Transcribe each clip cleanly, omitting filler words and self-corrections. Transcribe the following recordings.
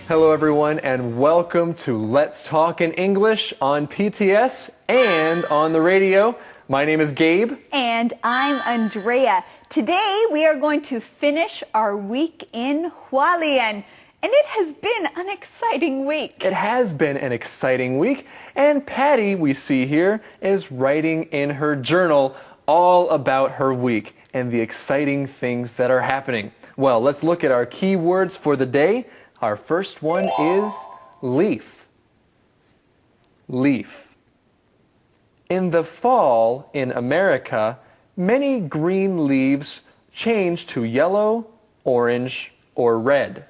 Hello everyone and welcome to Let's Talk in English on PTS and on the radio. My name is Gabe. And I'm Andrea. Today we are going to finish our week in Hualien. And it has been an exciting week. It has been an exciting week. And Patty, we see here, is writing in her journal all about her week and the exciting things that are happening. Well, let's look at our key words for the day. Our first one is leaf. Leaf. In the fall in America, many green leaves change to yellow, orange, or red.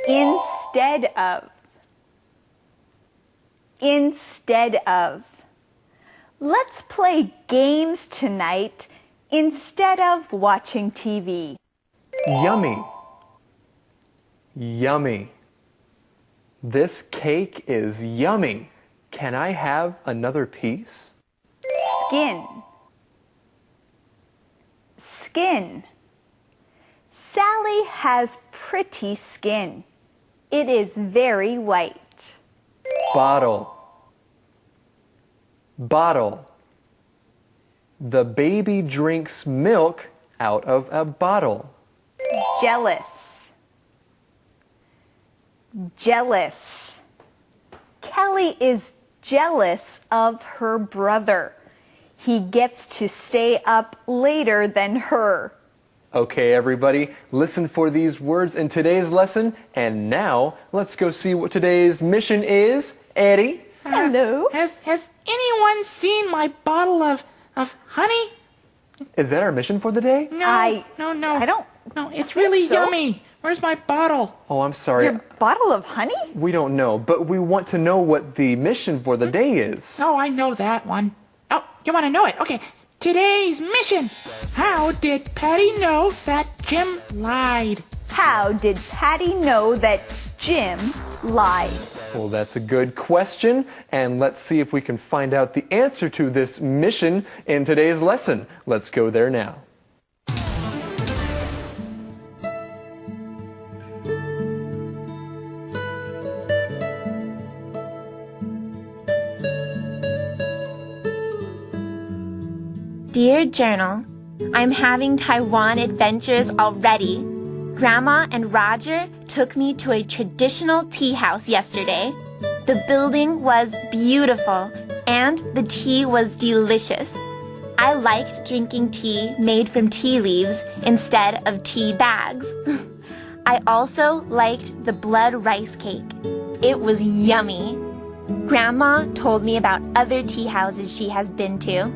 Instead of. Instead of. Let's play games tonight instead of watching TV. Yummy. Yummy. This cake is yummy. Can I have another piece? Skin. Skin. Sally has pretty skin. It is very white. Bottle. Bottle. The baby drinks milk out of a bottle. Jealous. Jealous. Kelly is jealous of her brother. He gets to stay up later than her. Okay, everybody, listen for these words in today's lesson. And now, let's go see what today's mission is. Eddie? Hello. Has anyone seen my bottle of honey? Is that our mission for the day? No, I don't. No, it's really so. yummy. Where's my bottle? Oh, I'm sorry. Your bottle of honey? We don't know, but we want to know what the mission for the day is. Oh, I know that one. Oh, you want to know it? Okay. Today's mission. How did Patty know that Jim lied? How did Patty know that Jim lied? Well, that's a good question, and let's see if we can find out the answer to this mission in today's lesson. Let's go there now. Dear Journal, I'm having Taiwan adventures already. Grandma and Roger took me to a traditional tea house yesterday. The building was beautiful and the tea was delicious. I liked drinking tea made from tea leaves instead of tea bags. I also liked the blood rice cake. It was yummy. Grandma told me about other tea houses she has been to.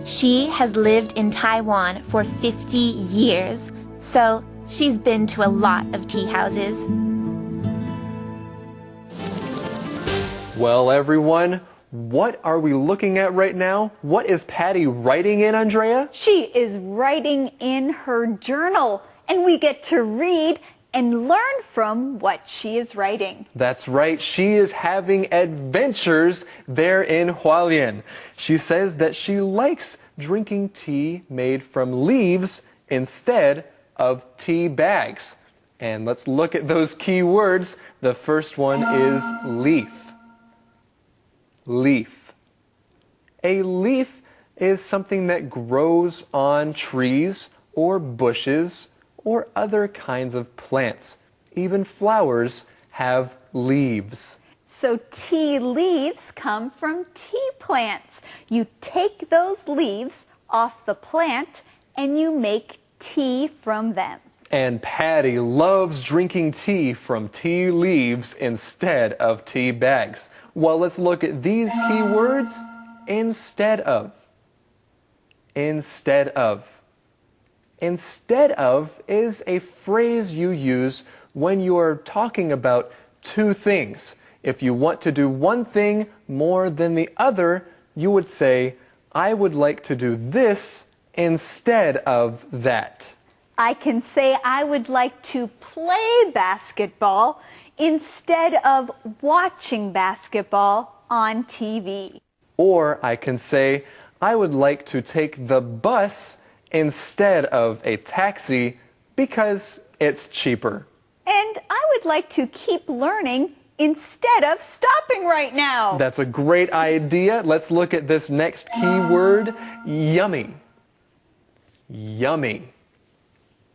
She has lived in Taiwan for 50 years, so she's been to a lot of tea houses. Well, everyone, what are we looking at right now? What is Patty writing in, Andrea? She is writing in her journal, and we get to read and learn from what she is writing. That's right. She is having adventures there in Hualien. She says that she likes drinking tea made from leaves instead of tea bags. And let's look at those key words. The first one is leaf. Leaf. A leaf is something that grows on trees or bushes or other kinds of plants. Even flowers have leaves. So tea leaves come from tea plants. You take those leaves off the plant and you make tea from them. And Patty loves drinking tea from tea leaves instead of tea bags. Well, let's look at these key words. Instead of. Instead of. Instead of is a phrase you use when you are talking about two things. If you want to do one thing more than the other, you would say, I would like to do this instead of that. I can say I would like to play basketball instead of watching basketball on TV. Or I can say, I would like to take the bus instead of a taxi because it's cheaper. And I would like to keep learning instead of stopping right now. That's a great idea. Let's look at this next key word, yummy. Yummy.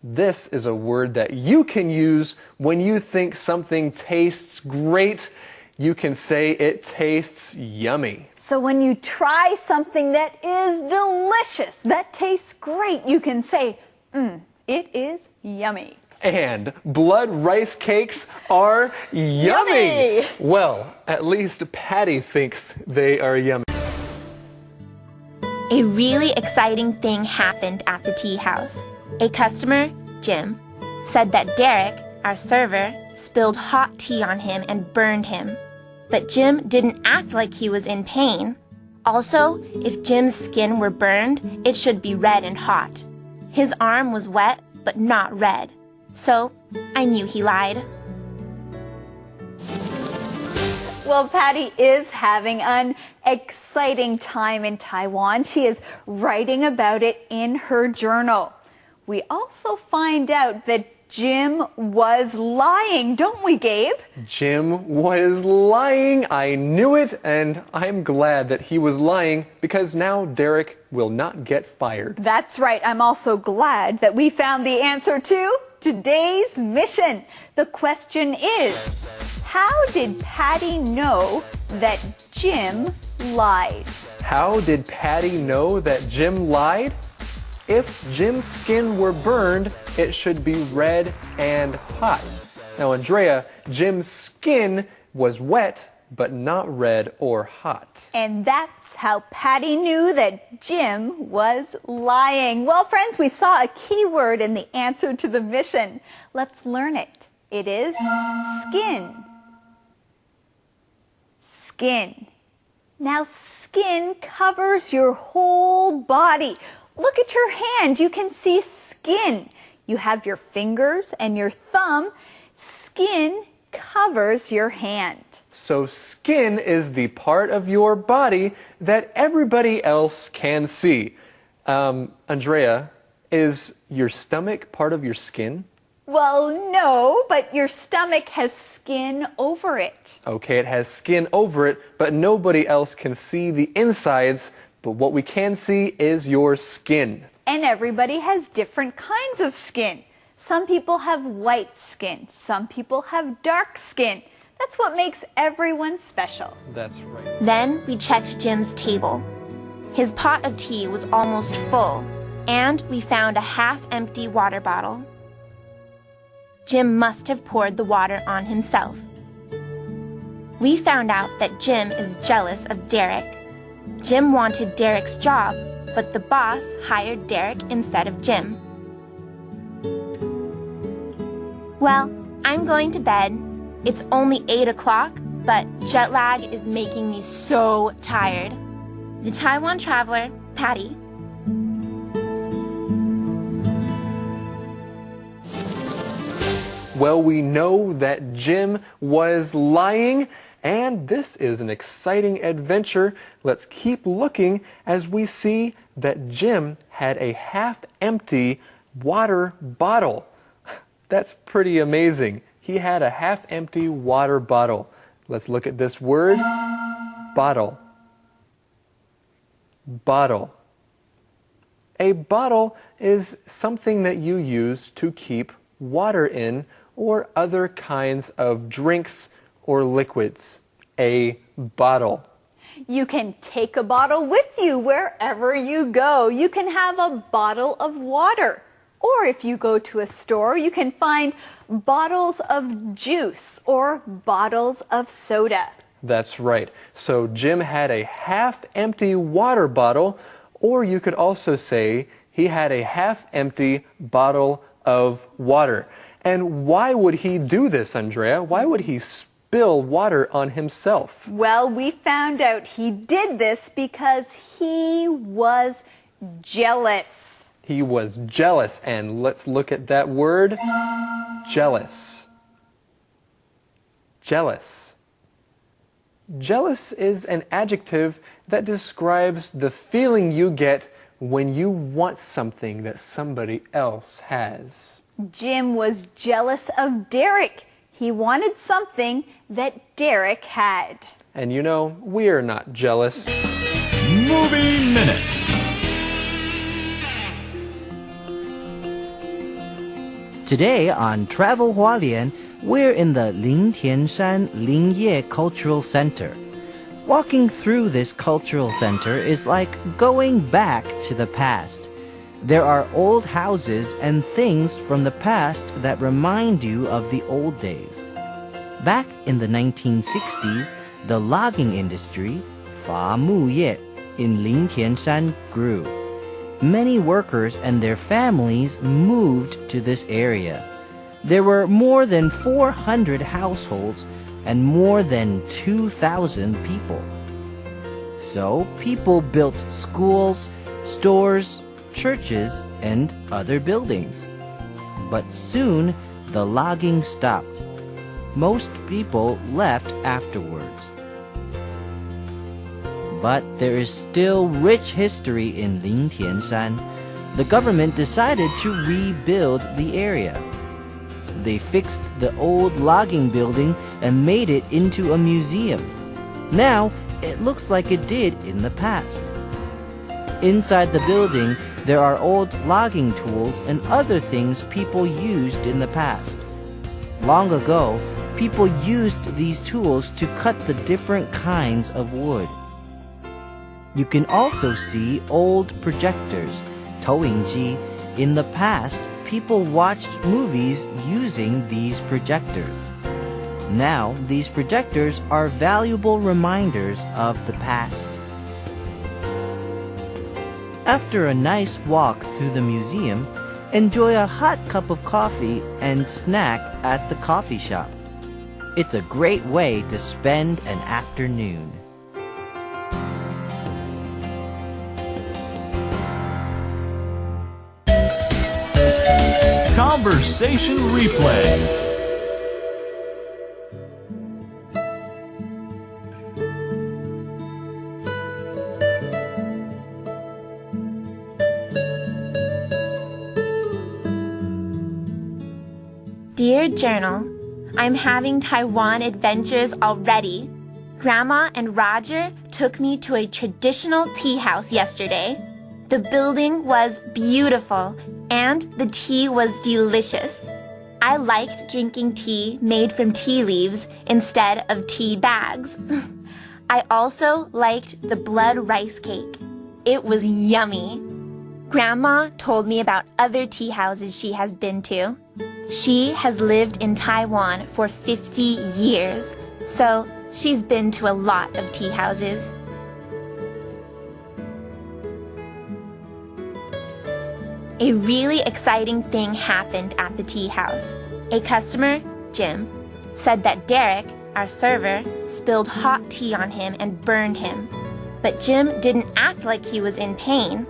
This is a word that you can use when you think something tastes great. You can say it tastes yummy. So when you try something that is delicious, that tastes great, you can say, it is yummy. And blood rice cakes are yummy. Yummy! Well, at least Patty thinks they are yummy. A really exciting thing happened at the tea house. A customer, Jim, said that Derek, our server, spilled hot tea on him and burned him. But Jim didn't act like he was in pain. Also, if Jim's skin were burned, it should be red and hot. His arm was wet, but not red. So, I knew he lied. Well, Patty is having an exciting time in Taiwan. She is writing about it in her journal. We also find out that Jim was lying, don't we, Gabe? Jim was lying. I knew it, and I'm glad that he was lying because now Derek will not get fired. That's right. I'm also glad that we found the answer to today's mission. The question is, how did Patty know that Jim lied? How did Patty know that Jim lied? If Jim's skin were burned, it should be red and hot. Now, Andrea, Jim's skin was wet, but not red or hot. And that's how Patty knew that Jim was lying. Well, friends, we saw a key word in the answer to the mission. Let's learn it. It is skin. Skin. Now, skin covers your whole body. Look at your hand. You can see skin. You have your fingers and your thumb. Skin covers your hand. So skin is the part of your body that everybody else can see. Andrea, is your stomach part of your skin? Well, no, but your stomach has skin over it. Okay, it has skin over it, but nobody else can see the insides. But what we can see is your skin. And everybody has different kinds of skin. Some people have white skin. Some people have dark skin. That's what makes everyone special. That's right. Then we checked Jim's table. His pot of tea was almost full, and we found a half-empty water bottle. Jim must have poured the water on himself. We found out that Jim is jealous of Derek. Jim wanted Derek's job, but the boss hired Derek instead of Jim. Well, I'm going to bed. It's only 8 o'clock, but jet lag is making me so tired. The Taiwan Traveler, Patty. Well, we know that Jim was lying, and this is an exciting adventure. Let's keep looking as we see that Jim had a half-empty water bottle. That's pretty amazing. He had a half-empty water bottle. Let's look at this word, bottle. Bottle. A bottle is something that you use to keep water in or other kinds of drinks or liquids. A bottle. You can take a bottle with you wherever you go. You can have a bottle of water. Or if you go to a store, you can find bottles of juice or bottles of soda. That's right. So Jim had a half-empty water bottle, or you could also say he had a half-empty bottle of water. And why would he do this, Andrea? Why would he spill water on himself? Well, we found out he did this because he was jealous. He was jealous, and let's look at that word, jealous. Jealous. Jealous is an adjective that describes the feeling you get when you want something that somebody else has. Jim was jealous of Derek. He wanted something that Derek had. And you know, we're not jealous. Movie Minute. Today on Travel Hualien, we're in the Lingtianshan Lingye Cultural Center. Walking through this cultural center is like going back to the past. There are old houses and things from the past that remind you of the old days. Back in the 1960s, the logging industry, Fa Mu Ye, in Lingtianshan grew. Many workers and their families moved to this area. There were more than 400 households and more than 2,000 people. So people built schools, stores, churches, and other buildings. But soon the logging stopped. Most people left afterwards. But there is still rich history in Lingtianshan. The government decided to rebuild the area. They fixed the old logging building and made it into a museum. Now, it looks like it did in the past. Inside the building, there are old logging tools and other things people used in the past. Long ago, people used these tools to cut the different kinds of wood. You can also see old projectors, Toyingji. In the past, people watched movies using these projectors. Now, these projectors are valuable reminders of the past. After a nice walk through the museum, enjoy a hot cup of coffee and snack at the coffee shop. It's a great way to spend an afternoon. Conversation Replay. Dear Journal, I'm having Taiwan adventures already. Grandma and Roger took me to a traditional tea house yesterday. The building was beautiful and the tea was delicious. I liked drinking tea made from tea leaves instead of tea bags. I also liked the blood rice cake. It was yummy. Grandma told me about other tea houses she has been to. She has lived in Taiwan for 50 years, so she's been to a lot of tea houses. A really exciting thing happened at the tea house. A customer, Jim, said that Derek, our server, spilled hot tea on him and burned him. But Jim didn't act like he was in pain.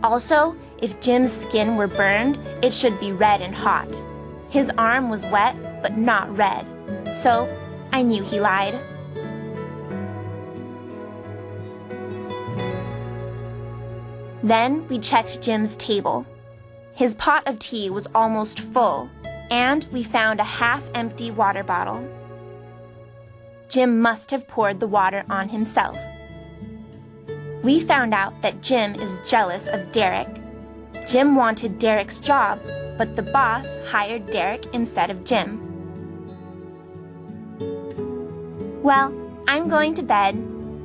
Also, if Jim's skin were burned, it should be red and hot. His arm was wet, but not red. So, I knew he lied. Then we checked Jim's table. His pot of tea was almost full, and we found a half-empty water bottle. Jim must have poured the water on himself. We found out that Jim is jealous of Derek. Jim wanted Derek's job, but the boss hired Derek instead of Jim. Well, I'm going to bed.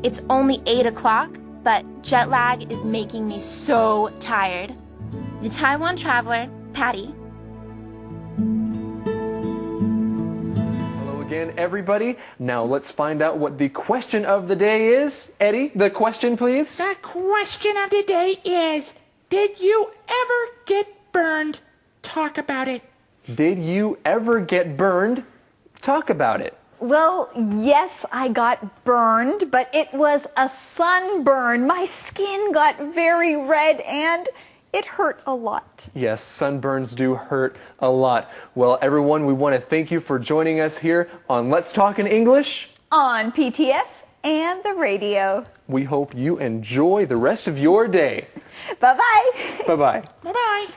It's only 8 o'clock, but jet lag is making me so tired. The Taiwan Traveler, Patty. Hello again, everybody. Now let's find out what the question of the day is. Eddie, the question, please. The question of the day is, did you ever get burned? Talk about it. Did you ever get burned? Talk about it. Well, yes, I got burned, but it was a sunburn. My skin got very red and it hurt a lot. Yes, sunburns do hurt a lot. Well, everyone, we want to thank you for joining us here on Let's Talk in English On PTS and the radio. We hope you enjoy the rest of your day. Bye-bye. Bye-bye. Bye-bye.